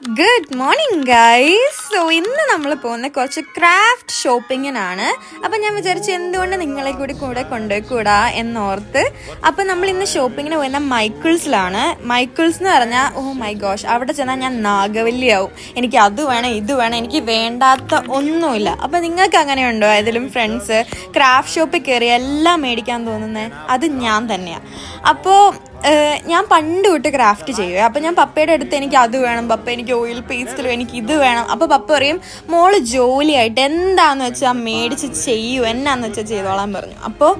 Good morning guys. So ഇന്ന് നമ്മൾ പോകുന്ന കുറച്ച് ക്രാഫ്റ്റ് ഷോപ്പിങ്ങിനാണ്. അപ്പം ഞാൻ വിചാരിച്ചു എന്തുകൊണ്ട് നിങ്ങളെ കൂടെ കൊണ്ടുപോയിക്കൂടാ എന്നോർത്ത്. അപ്പം നമ്മൾ ഇന്ന് ഷോപ്പിങ്ങിന് പോകുന്ന മൈക്കിൾസിലാണ്. മൈക്കിൾസ് എന്ന് പറഞ്ഞാൽ ഓ മൈ ഗോഷ്, അവിടെ ചെന്നാൽ ഞാൻ നാഗവല്ലിയാവും. എനിക്ക് അത് വേണം ഇത് വേണം, എനിക്ക് വേണ്ടാത്ത ഒന്നുമില്ല. അപ്പം നിങ്ങൾക്ക് അങ്ങനെ ഉണ്ടോ? ഏതെങ്കിലും ഫ്രണ്ട്സ് ക്രാഫ്റ്റ് ഷോപ്പിൽ കയറി എല്ലാം മേടിക്കാൻ തോന്നുന്നത്? അത് ഞാൻ തന്നെയാണ്. അപ്പോൾ ഞാൻ പണ്ട് തൊട്ട് ക്രാഫ്റ്റ് ചെയ്യുക. അപ്പോൾ ഞാൻ പപ്പയുടെ അടുത്ത് എനിക്ക് അത് വേണം, പപ്പ എനിക്ക് ഓയിൽ പേസ്റ്റിലും എനിക്ക് ഇത് വേണം. അപ്പോൾ പപ്പ പറയും മോള് ജോലിയായിട്ട് എന്താന്ന് വെച്ചാൽ മേടിച്ച് ചെയ്യൂ, എന്നാന്ന് വെച്ചാൽ ചെയ്തോളാൻ പറഞ്ഞു. അപ്പോൾ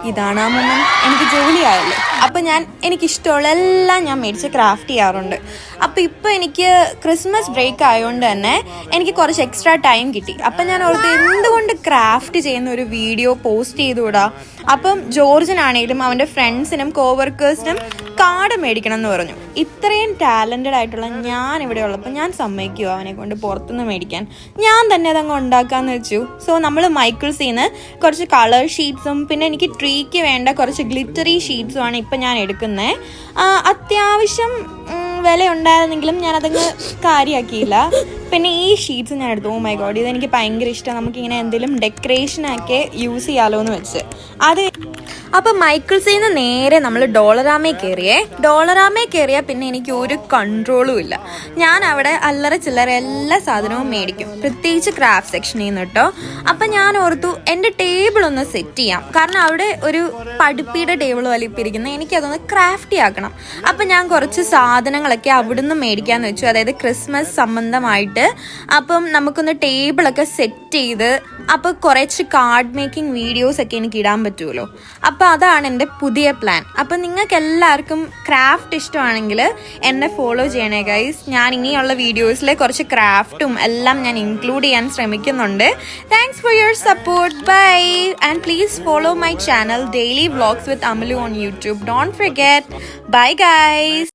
ഇതാണ് ആ മൊമെന്റ്, എനിക്ക് ജോലിയായല്ലോ. അപ്പം എനിക്കിഷ്ടമുള്ള എല്ലാം ഞാൻ മേടിച്ച് ക്രാഫ്റ്റ് ചെയ്യാറുണ്ട്. അപ്പോൾ ഇപ്പോൾ എനിക്ക് ക്രിസ്മസ് ബ്രേക്ക് ആയതുകൊണ്ട് തന്നെ എനിക്ക് കുറച്ച് എക്സ്ട്രാ ടൈം കിട്ടി. അപ്പം ഞാൻ ഓർത്ത് എന്തുകൊണ്ട് ക്രാഫ്റ്റ് ചെയ്യുന്ന ഒരു വീഡിയോ പോസ്റ്റ് ചെയ്തുകൂടാ. അപ്പം ജോർജിനാണേലും അവൻ്റെ ഫ്രണ്ട്സിനും കോവർക്കേഴ്സിനും കാർഡ് മേടിക്കണം എന്ന് പറഞ്ഞു. ഇത്രയും ടാലൻറ്റഡ് ആയിട്ടുള്ള ഞാൻ ഇവിടെ ഉള്ളപ്പോൾ ഞാൻ സമ്മതിക്കുമോ അവനെ കൊണ്ട് പുറത്തുനിന്ന് മേടിക്കാൻ? ഞാൻ തന്നെ അതങ്ങ് ഉണ്ടാക്കാമെന്ന് വെച്ചു. സോ നമ്മൾ മൈക്കിൾസിൽ നിന്ന് കുറച്ച് കളർ ഷീറ്റ്സും പിന്നെ എനിക്ക് ട്രീക്ക് വേണ്ട കുറച്ച് ഗ്ലിറ്ററി ഷീറ്റ്സുമാണ് ഇപ്പം ഞാൻ എടുക്കുന്നത്. അത്യാവശ്യം വില ഉണ്ടായിരുന്നെങ്കിലും ഞാനതങ്ങ് കാര്യമാക്കിയില്ല. പിന്നെ ഈ ഷീറ്റ്സ് ഞാൻ എടുത്തു. ഓ മൈ ഗോഡ്, ഇതെനിക്ക് ഭയങ്കര ഇഷ്ടം. നമുക്കിങ്ങനെ എന്തെങ്കിലും ഡെക്കറേഷനൊക്കെ യൂസ് ചെയ്യാമല്ലോ എന്ന് വെച്ച് അത്. അപ്പം മൈക്കിൾസിൽ നിന്ന് നേരെ നമ്മൾ ഡോളറാമേ കയറിയാൽ പിന്നെ എനിക്ക് ഒരു കൺട്രോളും ഇല്ല. ഞാൻ അവിടെ അല്ലറ ചില്ലറ എല്ലാ സാധനവും മേടിക്കും, പ്രത്യേകിച്ച് ക്രാഫ്റ്റ് സെക്ഷനിൽ നിന്ന് കേട്ടോ. അപ്പം ഞാൻ ഓർത്തു എൻ്റെ ടേബിൾ ഒന്ന് സെറ്റ് ചെയ്യാം, കാരണം അവിടെ ഒരു പഠിപ്പിയുടെ ടേബിൾ വലിപ്പിരിക്കുന്നത്, എനിക്കതൊന്ന് ക്രാഫ്റ്റി ആക്കണം. അപ്പം ഞാൻ കുറച്ച് സാധനങ്ങളൊക്കെ അവിടുന്ന് മേടിക്കാമെന്ന് വെച്ചു, അതായത് ക്രിസ്മസ് സംബന്ധമായിട്ട്. അപ്പം നമുക്കൊന്ന് ടേബിളൊക്കെ സെറ്റ് ചെയ്ത് അപ്പോൾ കുറച്ച് കാർഡ് മേക്കിംഗ് വീഡിയോസൊക്കെ എനിക്ക് ഇടാൻ പറ്റുമല്ലോ. അപ്പോൾ അതാണ് എൻ്റെ പുതിയ പ്ലാൻ. അപ്പോൾ നിങ്ങൾക്ക് എല്ലാവർക്കും ക്രാഫ്റ്റ് ഇഷ്ടമാണെങ്കിൽ എന്നെ ഫോളോ ചെയ്യണേ ഗൈസ്. ഞാൻ ഇനിയുള്ള വീഡിയോസിലെ കുറച്ച് ക്രാഫ്റ്റും എല്ലാം ഞാൻ ഇൻക്ലൂഡ് ചെയ്യാൻ ശ്രമിക്കുന്നുണ്ട്. Thanks for your support. Bye and please follow my channel daily vlogs with Amalu on YouTube. Don't forget. Bye guys.